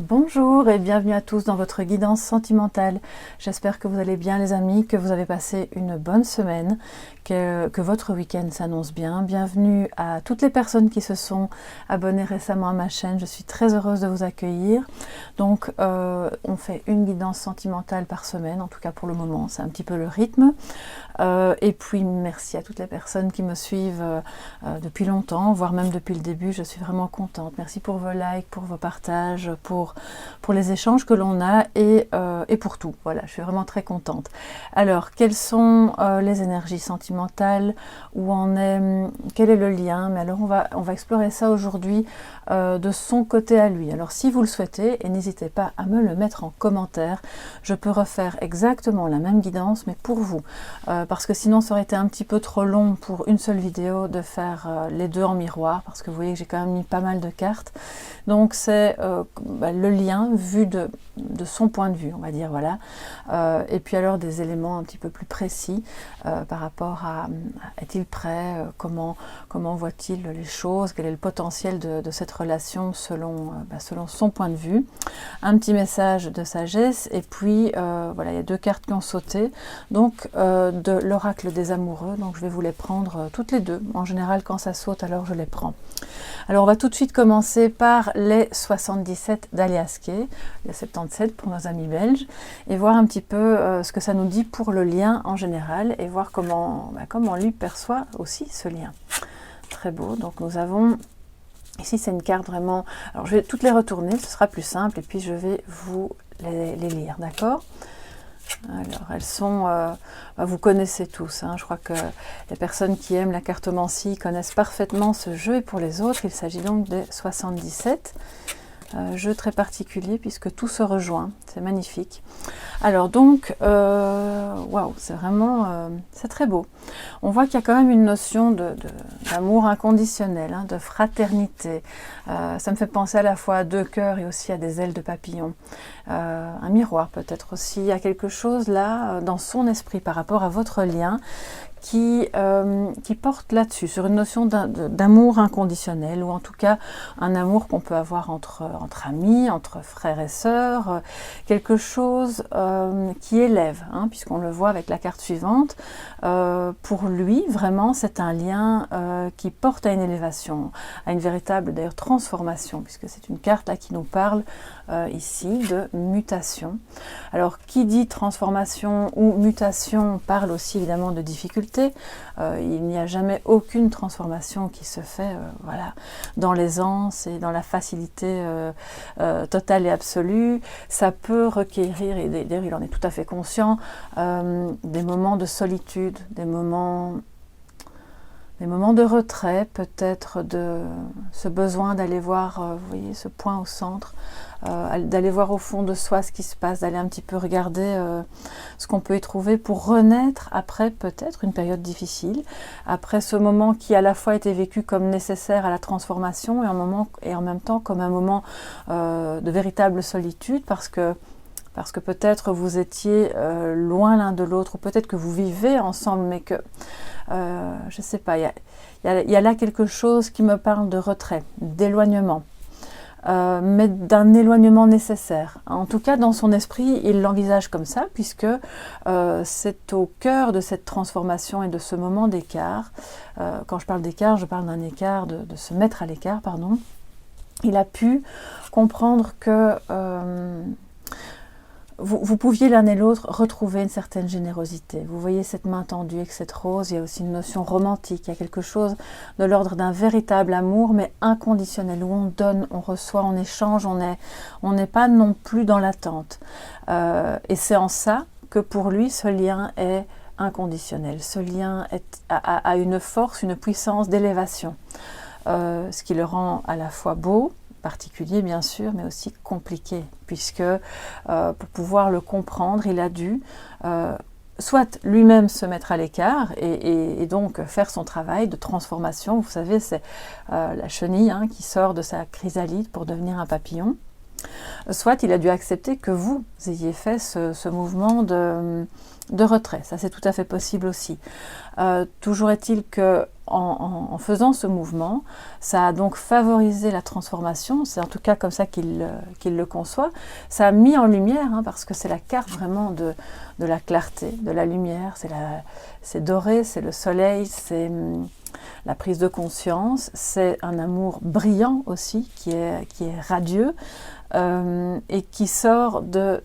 Bonjour et bienvenue à tous dans votre guidance sentimentale. J'espère que vous allez bien les amis, que vous avez passé une bonne semaine, que votre week-end s'annonce bien. Bienvenue à toutes les personnes qui se sont abonnées récemment à ma chaîne. Je suis très heureuse de vous accueillir. Donc on fait une guidance sentimentale par semaine, en tout cas pour le moment, c'est un petit peu le rythme. Et puis merci à toutes les personnes qui me suivent depuis longtemps, voire même depuis le début. Je suis vraiment contente. Merci pour vos likes, pour vos partages, pour les échanges que l'on a et pour tout. Voilà, je suis vraiment très contente. Alors, quelles sont les énergies sentimentales? Où en est? Quel est le lien? Mais alors, on va explorer ça aujourd'hui de son côté à lui. Alors, si vous le souhaitez, et n'hésitez pas à me le mettre en commentaire, je peux refaire exactement la même guidance, mais pour vous. Parce que sinon, ça aurait été un petit peu trop long pour une seule vidéo de faire les deux en miroir, parce que vous voyez que j'ai quand même mis pas mal de cartes. Donc, c'est le lien vu de son point de vue, on va dire, voilà. Et puis alors des éléments un petit peu plus précis par rapport à est-il prêt, comment voit-il les choses, quel est le potentiel de cette relation selon son point de vue. Un petit message de sagesse et puis voilà, il y a deux cartes qui ont sauté, donc de l'oracle des amoureux, donc je vais vous les prendre toutes les deux. En général, quand ça saute, alors je les prends. Alors on va tout de suite commencer par les 77 d'Alias Kay, les 77 pour nos amis belges, et voir un petit peu ce que ça nous dit pour le lien en général, et voir comment lui perçoit aussi ce lien. Très beau, donc nous avons, ici c'est une carte vraiment, alors je vais toutes les retourner, ce sera plus simple, et puis je vais vous les lire, d'accord ? Alors, elles sont, vous connaissez tous, hein, je crois que les personnes qui aiment la cartomancie connaissent parfaitement ce jeu, et pour les autres, il s'agit donc des 77. Jeu très particulier puisque tout se rejoint, c'est magnifique. Alors donc, waouh, c'est vraiment, c'est très beau. On voit qu'il y a quand même une notion d'amour inconditionnel, hein, de fraternité. Ça me fait penser à la fois à deux cœurs et aussi à des ailes de papillon. Un miroir peut-être aussi, à quelque chose là dans son esprit par rapport à votre lien qui porte là-dessus, sur une notion d'amour inconditionnel, ou en tout cas un amour qu'on peut avoir entre amis, entre frères et sœurs, quelque chose qui élève, hein, puisqu'on le voit avec la carte suivante. Pour lui, vraiment, c'est un lien qui porte à une élévation, à une véritable d'ailleurs transformation, puisque c'est une carte là qui nous parle ici de mutation. Alors, qui dit transformation ou mutation parle aussi évidemment de difficulté. Il n'y a jamais aucune transformation qui se fait voilà, dans l'aisance et dans la facilité totale et absolue. Ça peut requérir, et d'ailleurs il en est tout à fait conscient, des moments de solitude, des moments de retrait, peut-être de ce besoin d'aller voir, vous voyez, ce point au centre, d'aller voir au fond de soi ce qui se passe, d'aller un petit peu regarder ce qu'on peut y trouver pour renaître après peut-être une période difficile, après ce moment qui à la fois été vécu comme nécessaire à la transformation et en même temps comme un moment de véritable solitude, parce que peut-être vous étiez loin l'un de l'autre, ou peut-être que vous vivez ensemble, mais que, je ne sais pas, il y a là quelque chose qui me parle de retrait, d'éloignement, mais d'un éloignement nécessaire. En tout cas, dans son esprit, il l'envisage comme ça, puisque c'est au cœur de cette transformation et de ce moment d'écart. Quand je parle d'écart, je parle d'un écart, de se mettre à l'écart, pardon. Il a pu comprendre que vous pouviez l'un et l'autre retrouver une certaine générosité. Vous voyez cette main tendue avec cette rose, il y a aussi une notion romantique, il y a quelque chose de l'ordre d'un véritable amour, mais inconditionnel, où on donne, on reçoit, on échange, on n'est pas non plus dans l'attente. Et c'est en ça que pour lui, ce lien est inconditionnel. Ce lien a une force, une puissance d'élévation, ce qui le rend à la fois beau, particulier bien sûr, mais aussi compliqué, puisque pour pouvoir le comprendre, il a dû soit lui-même se mettre à l'écart et donc faire son travail de transformation. Vous savez, c'est la chenille, hein, qui sort de sa chrysalide pour devenir un papillon. soit il a dû accepter que vous ayez fait ce mouvement de retrait. Ça, c'est tout à fait possible aussi. Toujours est-il que en faisant ce mouvement, ça a donc favorisé la transformation, c'est en tout cas comme ça qu'il le conçoit. Ça a mis en lumière, parce que c'est la carte vraiment de la clarté, de la lumière, c'est doré, c'est le soleil, c'est la prise de conscience, c'est un amour brillant aussi, qui est radieux, et qui sort de...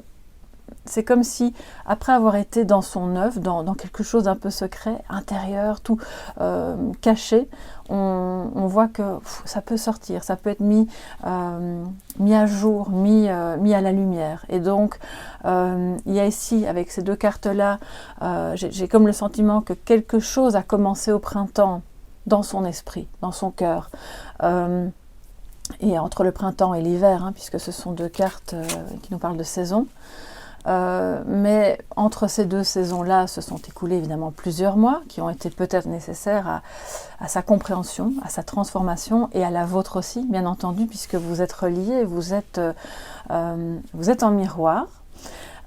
C'est comme si, après avoir été dans son œuvre, dans quelque chose d'un peu secret, intérieur, tout caché, on voit que ça peut sortir, ça peut être mis à jour, mis à la lumière. Et donc, il y a ici, avec ces deux cartes-là, j'ai comme le sentiment que quelque chose a commencé au printemps, dans son esprit, dans son cœur. Et entre le printemps et l'hiver, puisque ce sont deux cartes qui nous parlent de saison. Mais entre ces deux saisons-là se sont écoulés évidemment plusieurs mois qui ont été peut-être nécessaires à sa compréhension, à sa transformation et à la vôtre aussi, bien entendu, puisque vous êtes reliés, vous êtes en miroir.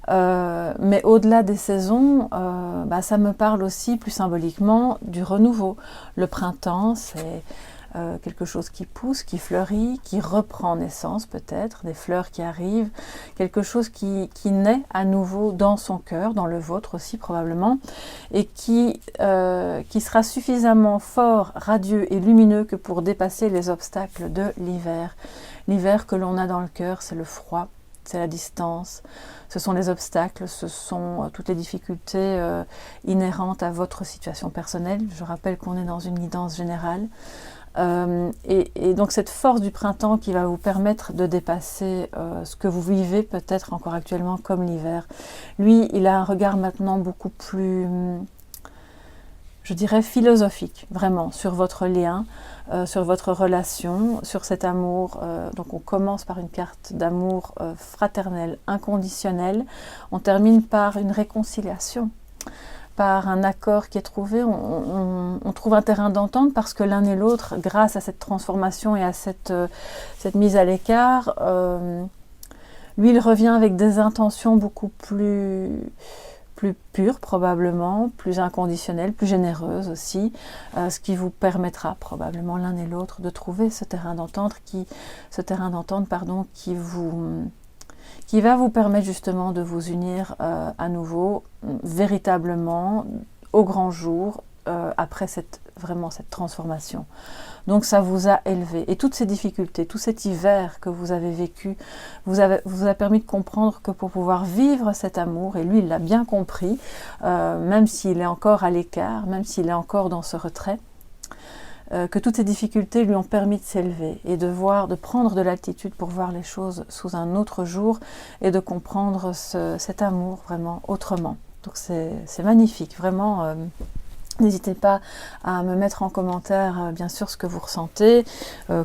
Mais au-delà des saisons, ça me parle aussi plus symboliquement du renouveau. Le printemps, c'est quelque chose qui pousse, qui fleurit, qui reprend naissance peut-être, des fleurs qui arrivent, quelque chose qui naît à nouveau dans son cœur, dans le vôtre aussi probablement, et qui sera suffisamment fort, radieux et lumineux que pour dépasser les obstacles de l'hiver. L'hiver que l'on a dans le cœur, c'est le froid, c'est la distance, ce sont les obstacles, ce sont toutes les difficultés inhérentes à votre situation personnelle. Je rappelle qu'on est dans une guidance générale. Et donc cette force du printemps qui va vous permettre de dépasser ce que vous vivez peut-être encore actuellement comme l'hiver. Lui, il a un regard maintenant beaucoup plus, je dirais, philosophique, vraiment, sur votre lien, sur votre relation, sur cet amour. Donc on commence par une carte d'amour fraternel, inconditionnel. On termine par une réconciliation, par un accord qui est trouvé, on trouve un terrain d'entente parce que l'un et l'autre, grâce à cette transformation et à cette mise à l'écart, lui il revient avec des intentions beaucoup plus pures probablement, plus inconditionnelles, plus généreuses aussi, ce qui vous permettra probablement l'un et l'autre de trouver ce terrain d'entente qui va vous permettre justement de vous unir à nouveau, véritablement, au grand jour, après vraiment cette transformation. Donc ça vous a élevé. Et toutes ces difficultés, tout cet hiver que vous avez vécu, vous a permis de comprendre que pour pouvoir vivre cet amour, et lui il l'a bien compris, même s'il est encore à l'écart, même s'il est encore dans ce retrait, que toutes ces difficultés lui ont permis de s'élever et de prendre de l'altitude pour voir les choses sous un autre jour et de comprendre cet amour vraiment autrement. Donc c'est magnifique, vraiment. N'hésitez pas à me mettre en commentaire, bien sûr, ce que vous ressentez,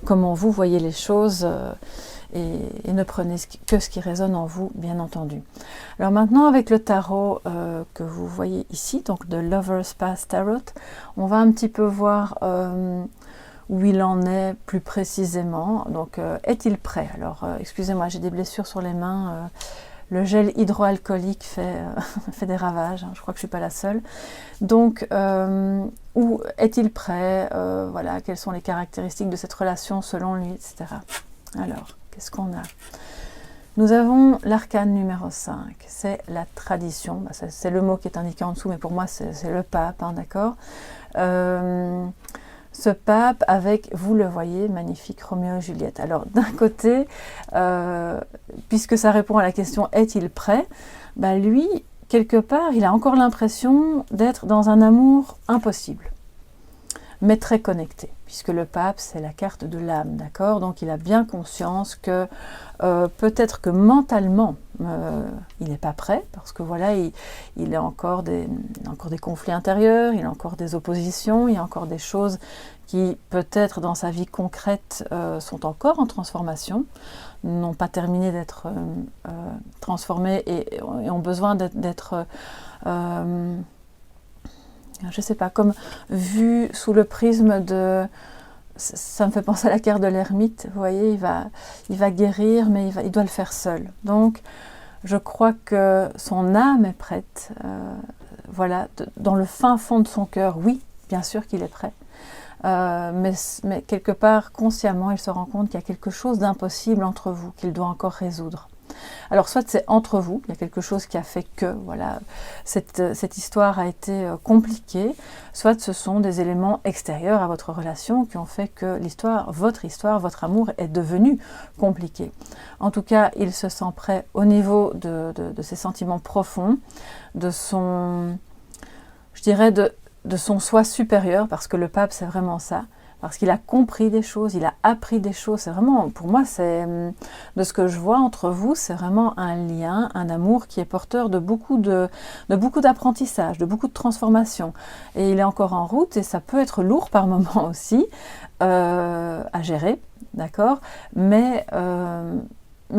comment vous voyez les choses, et ne prenez que ce qui résonne en vous, bien entendu. Alors maintenant, avec le tarot que vous voyez ici, donc de Lover's Path Tarot, on va un petit peu voir où il en est plus précisément. Donc, est-il prêt? Alors, excusez-moi, j'ai des blessures sur les mains. Le gel hydroalcoolique fait des ravages, je crois que je ne suis pas la seule. Donc, où est-il prêt? Voilà, quelles sont les caractéristiques de cette relation selon lui, etc. Alors, qu'est-ce qu'on a? Nous avons l'arcane numéro 5, c'est la tradition. C'est le mot qui est indiqué en dessous, mais pour moi, c'est le pape, d'accord? Ce pape avec, vous le voyez, magnifique Roméo et Juliette. Alors d'un côté, puisque ça répond à la question est-il prêt, lui, quelque part, il a encore l'impression d'être dans un amour impossible, mais très connecté, puisque le pape, c'est la carte de l'âme, d'accord? Donc il a bien conscience que peut-être que mentalement, il n'est pas prêt, parce que voilà, il a encore des conflits intérieurs, il a encore des oppositions, il y a encore des choses qui, peut-être dans sa vie concrète, sont encore en transformation, n'ont pas terminé d'être transformées et ont besoin d'être... je ne sais pas, comme vu sous le prisme ça me fait penser à la carte de l'ermite, vous voyez, il va guérir, mais il doit le faire seul. Donc, je crois que son âme est prête, voilà, dans le fin fond de son cœur, oui, bien sûr qu'il est prêt. Mais quelque part, consciemment, il se rend compte qu'il y a quelque chose d'impossible entre vous, qu'il doit encore résoudre. Alors, soit c'est entre vous, il y a quelque chose qui a fait que, voilà, cette histoire a été compliquée, soit ce sont des éléments extérieurs à votre relation qui ont fait que votre amour est devenu compliqué. En tout cas, il se sent prêt au niveau de ses sentiments profonds, de son, je dirais, de son soi supérieur, parce que le pape, c'est vraiment ça. Parce qu'il a compris des choses, il a appris des choses. C'est vraiment, pour moi, c'est de ce que je vois entre vous, c'est vraiment un lien, un amour qui est porteur de beaucoup d'apprentissage, de beaucoup de transformation. Et il est encore en route et ça peut être lourd par moments aussi à gérer, d'accord. Mais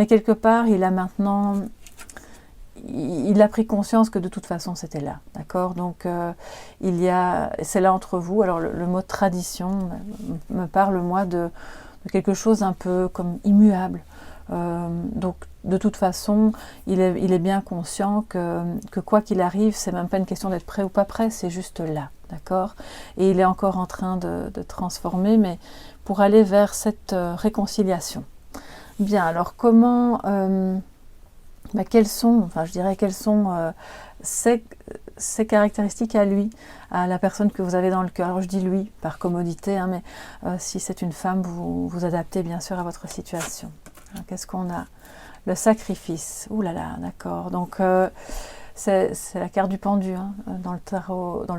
quelque part, il a maintenant... Il a pris conscience que de toute façon c'était là, d'accord. Donc c'est là entre vous. Alors le mot tradition me parle moi de quelque chose un peu comme immuable. Donc de toute façon, il est bien conscient que quoi qu'il arrive, c'est même pas une question d'être prêt ou pas prêt, c'est juste là, d'accord. Et il est encore en train de transformer, mais pour aller vers cette réconciliation. Bien, alors comment quelles sont ses caractéristiques à lui, à la personne que vous avez dans le cœur. Alors je dis lui par commodité, hein, mais si c'est une femme, vous adaptez bien sûr à votre situation. Qu'est-ce qu'on a? Le sacrifice. Ouh là là, d'accord. Donc c'est la carte du pendu, hein, dans le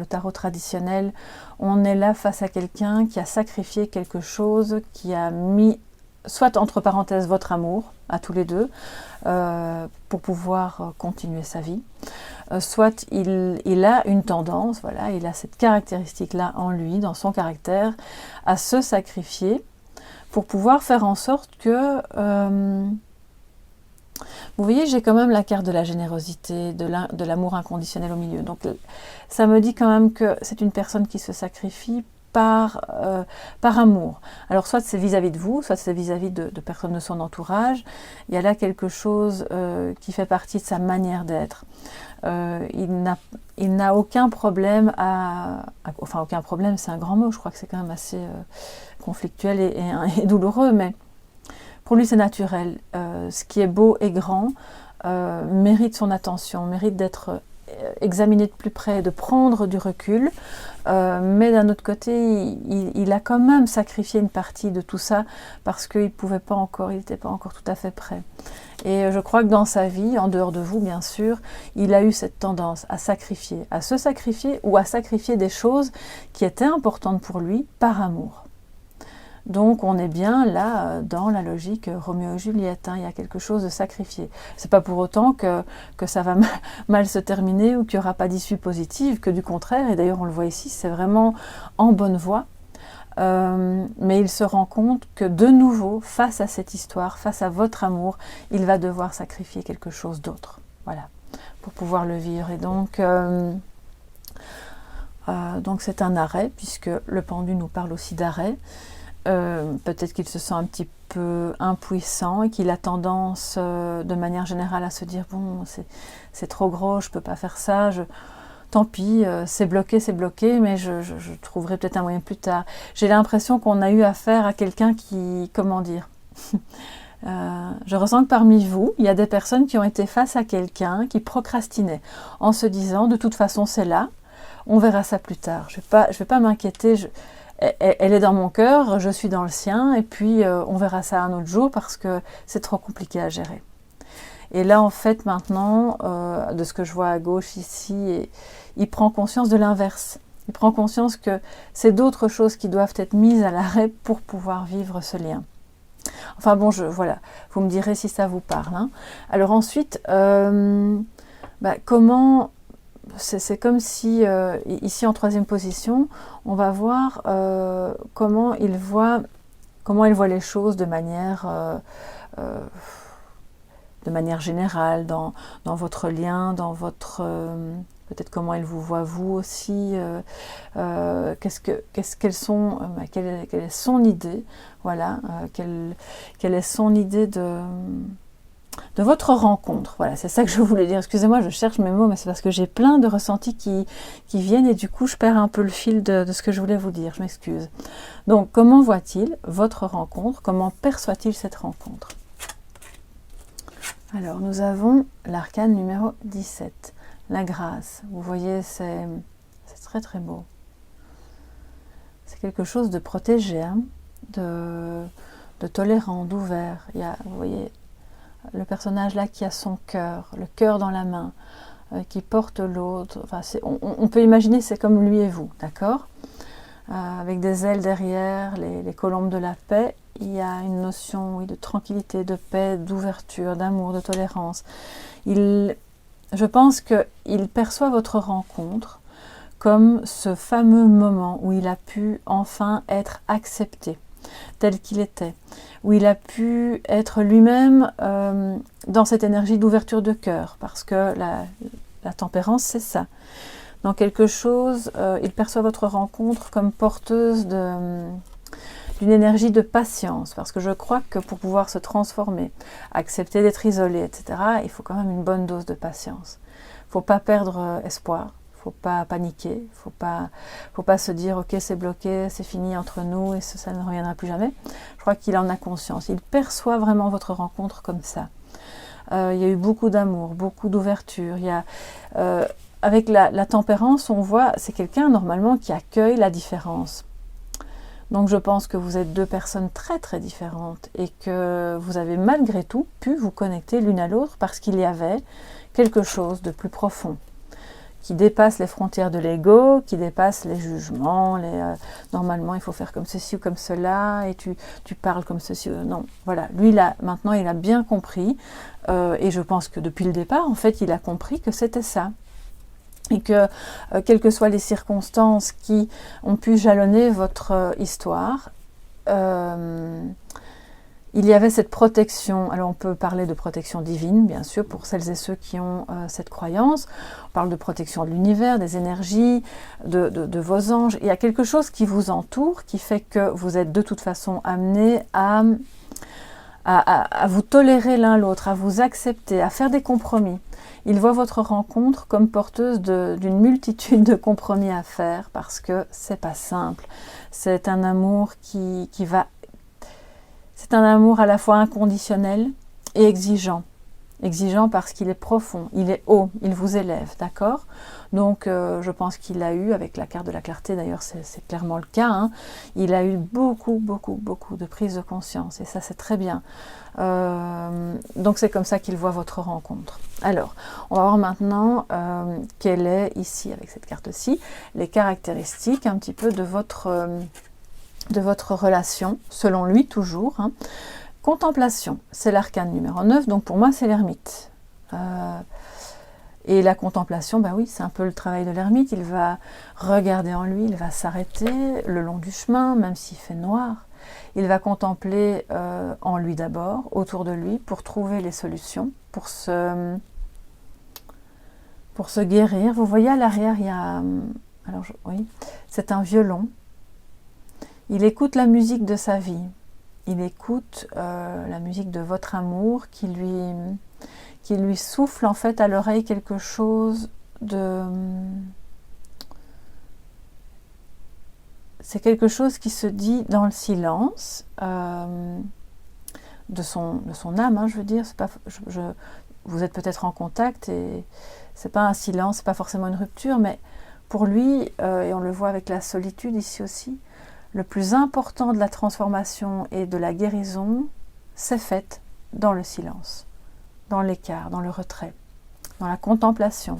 tarot traditionnel. On est là face à quelqu'un qui a sacrifié quelque chose, qui a mis soit entre parenthèses votre amour à tous les deux pour pouvoir continuer sa vie, soit il a une tendance, voilà, il a cette caractéristique-là en lui, dans son caractère, à se sacrifier pour pouvoir faire en sorte que vous voyez, j'ai quand même la carte de la générosité, de l'amour inconditionnel au milieu. Donc ça me dit quand même que c'est une personne qui se sacrifie par amour. Alors soit c'est vis-à-vis de vous, soit c'est vis-à-vis de personnes de son entourage. Il y a là quelque chose qui fait partie de sa manière d'être. Il n'a aucun problème enfin aucun problème, c'est un grand mot, je crois que c'est quand même assez conflictuel et douloureux, mais pour lui c'est naturel. Ce qui est beau et grand mérite son attention, mérite d'être examiner de plus près, de prendre du recul, mais d'un autre côté, il a quand même sacrifié une partie de tout ça parce qu'il n'était pas encore tout à fait prêt. Et je crois que dans sa vie, en dehors de vous bien sûr, il a eu cette tendance à se sacrifier ou à sacrifier des choses qui étaient importantes pour lui par amour. Donc on est bien là dans la logique Roméo et Juliette, hein, il y a quelque chose de sacrifié. C'est pas pour autant que ça va mal se terminer ou qu'il n'y aura pas d'issue positive, que du contraire, et d'ailleurs on le voit ici, c'est vraiment en bonne voie. Mais il se rend compte que de nouveau, face à cette histoire, face à votre amour, il va devoir sacrifier quelque chose d'autre, voilà, pour pouvoir le vivre. Et donc c'est un arrêt, puisque le pendu nous parle aussi d'arrêt. Peut-être qu'il se sent un petit peu impuissant et qu'il a tendance de manière générale à se dire bon c'est trop gros, je peux pas faire ça, tant pis, c'est bloqué, mais je trouverai peut-être un moyen plus tard. J'ai l'impression qu'on a eu affaire à quelqu'un qui, comment dire, je ressens que parmi vous, il y a des personnes qui ont été face à quelqu'un qui procrastinait en se disant de toute façon c'est là, on verra ça plus tard, je vais pas m'inquiéter, elle est dans mon cœur, je suis dans le sien, et puis on verra ça un autre jour parce que c'est trop compliqué à gérer. Et là, en fait, maintenant, de ce que je vois à gauche ici, il prend conscience de l'inverse. Il prend conscience que c'est d'autres choses qui doivent être mises à l'arrêt pour pouvoir vivre ce lien. Enfin bon, voilà, vous me direz si ça vous parle, hein. Alors ensuite, comment... C'est comme si, ici en troisième position, on va voir comment il voit les choses de manière générale, dans votre lien, dans votre peut-être comment il vous voit vous aussi, quelle est son idée, voilà, quelle est son idée de votre rencontre. Voilà, c'est ça que je voulais dire. Excusez-moi, je cherche mes mots, mais c'est parce que j'ai plein de ressentis qui viennent et du coup, je perds un peu le fil de ce que je voulais vous dire. Je m'excuse. Donc, comment voit-il votre rencontre? Comment perçoit-il cette rencontre? Alors, nous avons l'arcane numéro 17, la grâce. Vous voyez, c'est très très beau. C'est quelque chose de protégé, hein, de tolérant, d'ouvert. Il y a, vous voyez, le personnage là qui a son cœur, le cœur dans la main, qui porte l'autre. Enfin, on peut imaginer c'est comme lui et vous, d'accord, avec des ailes derrière, les colombes de la paix. Il y a une notion, oui, de tranquillité, de paix, d'ouverture, d'amour, de tolérance. Je pense qu'il perçoit votre rencontre comme ce fameux moment où il a pu enfin être accepté tel qu'il était, où il a pu être lui-même dans cette énergie d'ouverture de cœur, parce que la tempérance, c'est ça. Dans quelque chose, il perçoit votre rencontre comme porteuse d'une énergie de patience, parce que je crois que pour pouvoir se transformer, accepter d'être isolé, etc., il faut quand même une bonne dose de patience. Il ne faut pas perdre espoir, il ne faut pas paniquer, il ne faut pas se dire « ok, c'est bloqué, c'est fini entre nous et ça ne reviendra plus jamais ». Je crois qu'il en a conscience, il perçoit vraiment votre rencontre comme ça. Il y a eu beaucoup d'amour, beaucoup d'ouverture, avec la tempérance, on voit, c'est quelqu'un normalement qui accueille la différence. Donc je pense que vous êtes deux personnes très très différentes et que vous avez malgré tout pu vous connecter l'une à l'autre parce qu'il y avait quelque chose de plus profond, qui dépasse les frontières de l'ego, qui dépasse les jugements, normalement il faut faire comme ceci ou comme cela, et tu parles comme ceci, non, voilà, lui maintenant il a bien compris, et je pense que depuis le départ, en fait, il a compris que c'était ça. Et que, quelles que soient les circonstances qui ont pu jalonner votre histoire, il y avait cette protection. Alors on peut parler de protection divine, bien sûr, pour celles et ceux qui ont cette croyance. On parle de protection de l'univers, des énergies, de vos anges. Il y a quelque chose qui vous entoure, qui fait que vous êtes de toute façon amenés à vous tolérer l'un l'autre, à vous accepter, à faire des compromis. Il voit votre rencontre comme porteuse d'une multitude de compromis à faire parce que c'est pas simple. C'est un amour c'est un amour à la fois inconditionnel et exigeant. Exigeant parce qu'il est profond, il est haut, il vous élève, d'accord? Donc je pense qu'il a eu, avec la carte de la clarté d'ailleurs c'est clairement le cas, hein, il a eu beaucoup de prise de conscience et ça c'est très bien. Donc c'est comme ça qu'il voit votre rencontre. Alors, on va voir maintenant quelle est ici, avec cette carte-ci, les caractéristiques un petit peu de votre relation, selon lui toujours, hein. Contemplation, c'est l'arcane numéro 9, donc pour moi c'est l'ermite. Et la contemplation, ben oui, c'est un peu le travail de l'ermite, il va regarder en lui, il va s'arrêter le long du chemin, même s'il fait noir. Il va contempler en lui d'abord, autour de lui, pour trouver les solutions, pour se guérir. Vous voyez à l'arrière, il y a... oui, c'est un violon. Il écoute la musique de sa vie. Il écoute la musique de votre amour qui lui souffle en fait à l'oreille quelque chose de... C'est quelque chose qui se dit dans le silence de son âme, hein, je veux dire. C'est pas, vous êtes peut-être en contact et c'est pas un silence, c'est pas forcément une rupture, mais pour lui, et on le voit avec la solitude ici aussi, le plus important de la transformation et de la guérison, c'est fait dans le silence, dans l'écart, dans le retrait, dans la contemplation.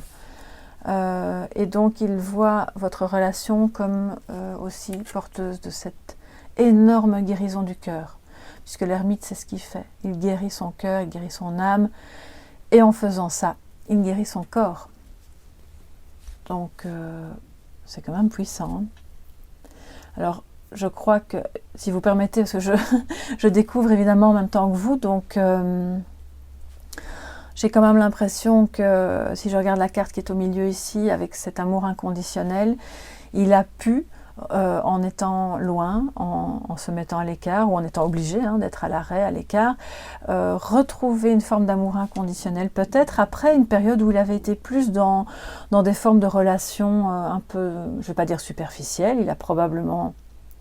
Et donc il voit votre relation comme aussi porteuse de cette énorme guérison du cœur, puisque l'ermite c'est ce qu'il fait, il guérit son cœur, il guérit son âme, et en faisant ça, il guérit son corps. Donc c'est quand même puissant, hein. Alors je crois que, si vous permettez, parce que je découvre évidemment en même temps que vous, donc J'ai quand même l'impression que, si je regarde la carte qui est au milieu ici, avec cet amour inconditionnel, il a pu, en étant loin, en se mettant à l'écart, ou en étant obligé d'être à l'arrêt, à l'écart, retrouver une forme d'amour inconditionnel, peut-être après une période où il avait été plus dans des formes de relations un peu, je ne vais pas dire superficielles, il a probablement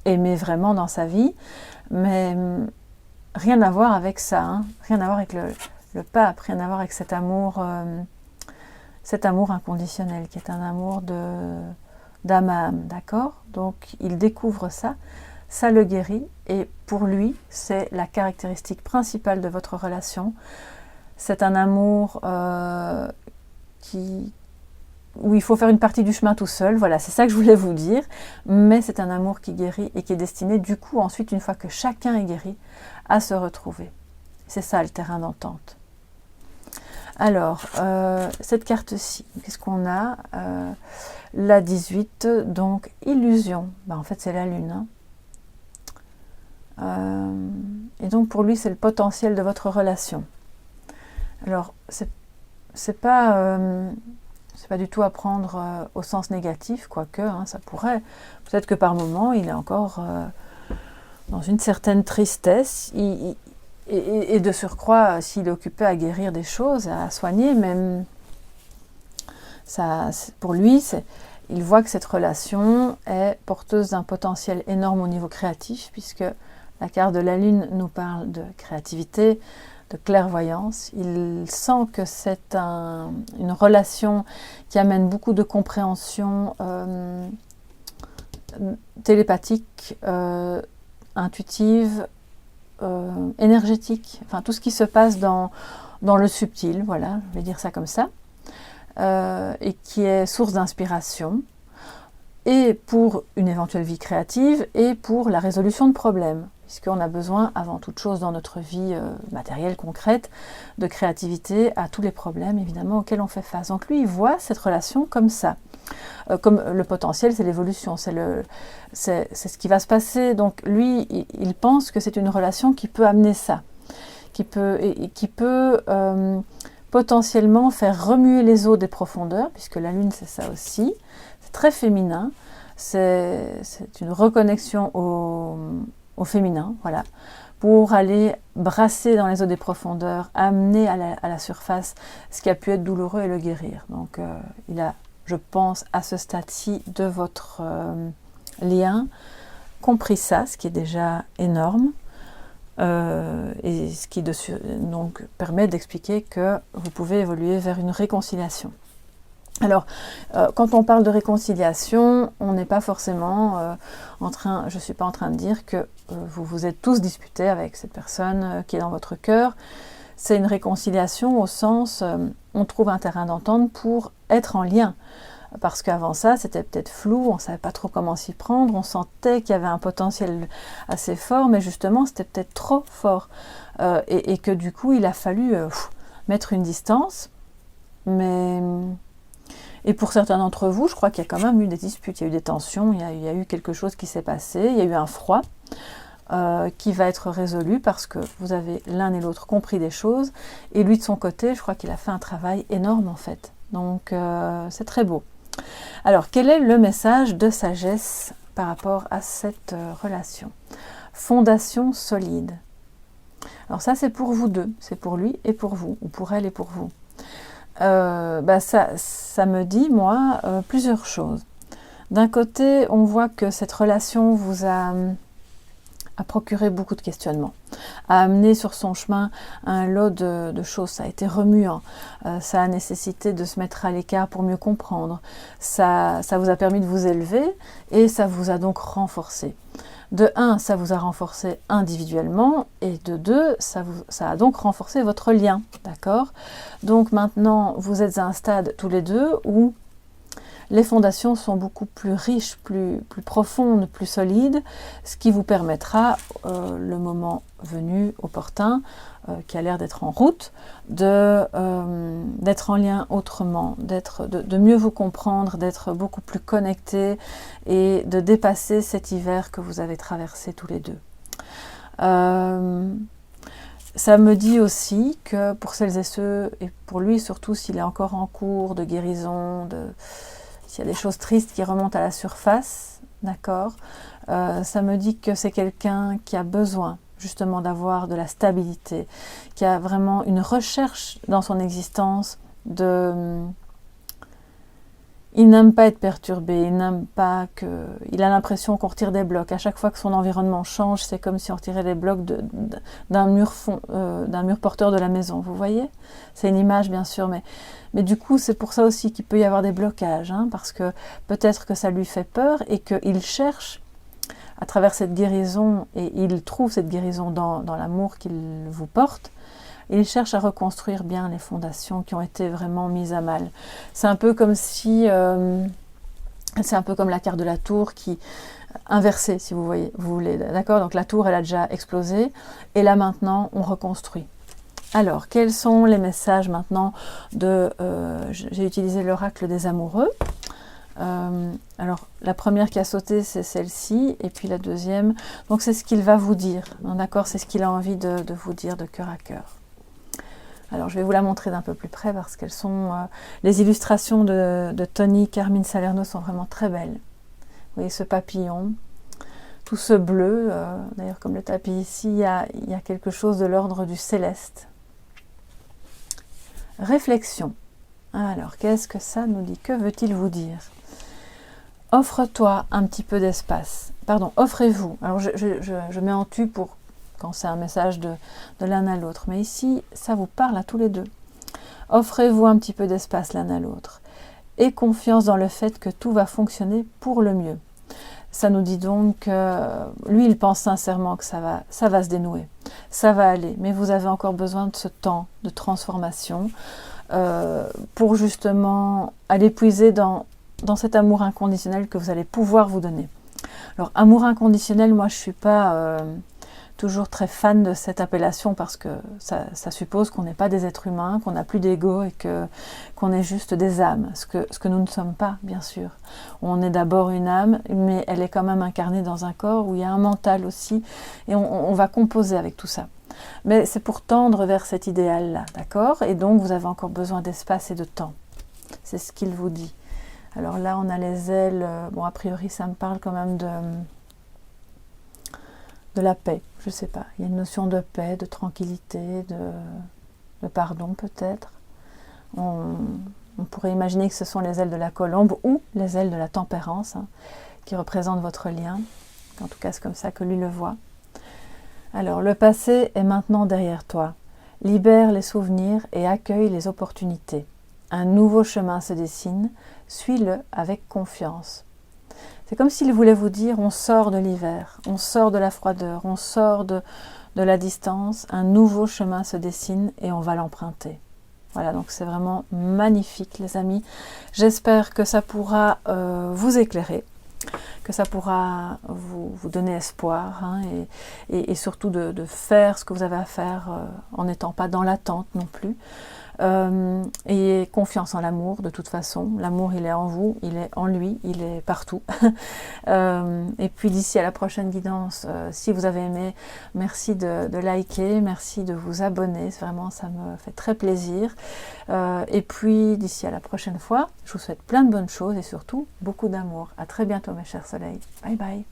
aimé vraiment dans sa vie, mais rien à voir avec ça, rien à voir avec le pape, rien à voir avec cet amour inconditionnel, qui est un amour d'âme à âme, d'accord? Donc il découvre ça, ça le guérit, et pour lui, c'est la caractéristique principale de votre relation. C'est un amour où il faut faire une partie du chemin tout seul, voilà, c'est ça que je voulais vous dire, mais c'est un amour qui guérit et qui est destiné, du coup, ensuite, une fois que chacun est guéri, à se retrouver. C'est ça le terrain d'entente. Alors, cette carte-ci, qu'est-ce qu'on a? La 18, donc illusion. En fait, c'est la lune. Et donc, pour lui, c'est le potentiel de votre relation. Alors, c'est pas du tout à prendre au sens négatif, quoique, ça pourrait. Peut-être que par moment, il est encore dans une certaine tristesse. Et de surcroît, s'il est occupé à guérir des choses, à soigner, même, ça, pour lui, il voit que cette relation est porteuse d'un potentiel énorme au niveau créatif, puisque la carte de la Lune nous parle de créativité, de clairvoyance. Il sent que c'est une relation qui amène beaucoup de compréhension télépathique, intuitive, énergétique, enfin tout ce qui se passe dans le subtil, voilà, je vais dire ça comme ça, et qui est source d'inspiration, et pour une éventuelle vie créative, et pour la résolution de problèmes, puisqu'on a besoin, avant toute chose dans notre vie matérielle, concrète, de créativité à tous les problèmes, évidemment, auxquels on fait face. Donc lui, il voit cette relation comme ça. Comme le potentiel, c'est l'évolution, c'est ce qui va se passer. Donc lui, il pense que c'est une relation qui peut amener ça, qui peut potentiellement faire remuer les eaux des profondeurs, puisque la Lune, c'est ça aussi. C'est très féminin, c'est une reconnexion au féminin, voilà, pour aller brasser dans les eaux des profondeurs, amener à la surface ce qui a pu être douloureux et le guérir. Donc il a, je pense, à ce stade-ci de votre lien, compris ça, ce qui est déjà énorme, et ce qui donc permet d'expliquer que vous pouvez évoluer vers une réconciliation. Alors, quand on parle de réconciliation, on n'est pas forcément je ne suis pas en train de dire que vous vous êtes tous disputés avec cette personne qui est dans votre cœur. C'est une réconciliation au sens, on trouve un terrain d'entente pour être en lien. Parce qu'avant ça, c'était peut-être flou, on ne savait pas trop comment s'y prendre, on sentait qu'il y avait un potentiel assez fort, mais justement, c'était peut-être trop fort. Et que du coup, il a fallu mettre une distance. Et pour certains d'entre vous, je crois qu'il y a quand même eu des disputes, il y a eu des tensions, il y a eu quelque chose qui s'est passé, il y a eu un froid qui va être résolu parce que vous avez l'un et l'autre compris des choses. Et lui, de son côté, je crois qu'il a fait un travail énorme en fait. Donc, c'est très beau. Alors, quel est le message de sagesse par rapport à cette relation? Fondation solide. Alors ça, c'est pour vous deux, c'est pour lui et pour vous, ou pour elle et pour vous. Ça me dit, moi, plusieurs choses. D'un côté, on voit que cette relation vous a procuré beaucoup de questionnements, a amené sur son chemin un lot de choses, ça a été remuant, ça a nécessité de se mettre à l'écart pour mieux comprendre, ça vous a permis de vous élever et ça vous a donc renforcé. De un, ça vous a renforcé individuellement, et de deux, ça a donc renforcé votre lien, d'accord? Donc maintenant, vous êtes à un stade tous les deux où les fondations sont beaucoup plus riches, plus profondes, plus solides, ce qui vous permettra, le moment venu, opportun, qui a l'air d'être en route, d'être en lien autrement, de mieux vous comprendre, d'être beaucoup plus connectés et de dépasser cet hiver que vous avez traversé tous les deux. Ça me dit aussi que pour celles et ceux, et pour lui surtout s'il est encore en cours de guérison, s'il y a des choses tristes qui remontent à la surface, d'accord, ça me dit que c'est quelqu'un qui a besoin justement d'avoir de la stabilité, qui a vraiment une recherche dans son existence de... Il n'aime pas être perturbé, il n'aime pas que... Il a l'impression qu'on retire des blocs. À chaque fois que son environnement change, c'est comme si on retirait les blocs d'un mur porteur de la maison, vous voyez? C'est une image bien sûr, mais du coup c'est pour ça aussi qu'il peut y avoir des blocages, hein, parce que peut-être que ça lui fait peur et qu'il cherche à travers cette guérison, et il trouve cette guérison dans l'amour qu'il vous porte, il cherche à reconstruire bien les fondations qui ont été vraiment mises à mal. C'est un peu comme si... c'est un peu comme la carte de la tour qui... inversée, si vous voulez. D'accord? Donc la tour, elle a déjà explosé. Et là, maintenant, on reconstruit. Alors, quels sont les messages maintenant de... j'ai utilisé l'oracle des amoureux. Alors, la première qui a sauté, c'est celle-ci. Et puis la deuxième. Donc, c'est ce qu'il va vous dire. D'accord? C'est ce qu'il a envie de vous dire de cœur à cœur. Alors, je vais vous la montrer d'un peu plus près parce qu'elles sont... les illustrations de Tony Carmine Salerno sont vraiment très belles. Vous voyez ce papillon, tout ce bleu. D'ailleurs, comme le tapis ici, il y a quelque chose de l'ordre du céleste. Réflexion. Alors, qu'est-ce que ça nous dit? Que veut-il vous dire? Offre-toi un petit peu d'espace. Pardon, offrez-vous. Alors, je mets en tu pour... quand c'est un message de l'un à l'autre. Mais ici, ça vous parle à tous les deux. Offrez-vous un petit peu d'espace l'un à l'autre. Et confiance dans le fait que tout va fonctionner pour le mieux. Ça nous dit donc que lui, il pense sincèrement que ça va se dénouer. Ça va aller. Mais vous avez encore besoin de ce temps de transformation pour justement aller puiser dans cet amour inconditionnel que vous allez pouvoir vous donner. Alors, amour inconditionnel, moi, je ne suis pas... toujours très fan de cette appellation parce que ça suppose qu'on n'est pas des êtres humains, qu'on n'a plus d'ego et qu'on est juste des âmes, ce que nous ne sommes pas, bien sûr. On est d'abord une âme, mais elle est quand même incarnée dans un corps où il y a un mental aussi, et on va composer avec tout ça. Mais c'est pour tendre vers cet idéal-là, d'accord? Et donc vous avez encore besoin d'espace et de temps. C'est ce qu'il vous dit. Alors là, on a les ailes, bon, a priori, ça me parle quand même de la paix, je ne sais pas. Il y a une notion de paix, de tranquillité, de pardon peut-être. On pourrait imaginer que ce sont les ailes de la colombe ou les ailes de la tempérance, hein, qui représentent votre lien. En tout cas, c'est comme ça que lui le voit. Alors, le passé est maintenant derrière toi. Libère les souvenirs et accueille les opportunités. Un nouveau chemin se dessine, suis-le avec confiance. C'est comme s'il voulait vous dire, on sort de l'hiver, on sort de la froideur, on sort de la distance, un nouveau chemin se dessine et on va l'emprunter. Voilà, donc c'est vraiment magnifique les amis. J'espère que ça pourra vous éclairer, que ça pourra vous donner espoir, hein, et surtout de faire ce que vous avez à faire en n'étant pas dans l'attente non plus. Ayez confiance en l'amour de toute façon. L'amour, il est en vous, il est en lui, il est partout. Et puis d'ici à la prochaine guidance, si vous avez aimé, merci de liker, merci de vous abonner. Vraiment, ça me fait très plaisir. Et puis d'ici à la prochaine fois, je vous souhaite plein de bonnes choses et surtout beaucoup d'amour. À très bientôt mes chers soleils. Bye bye.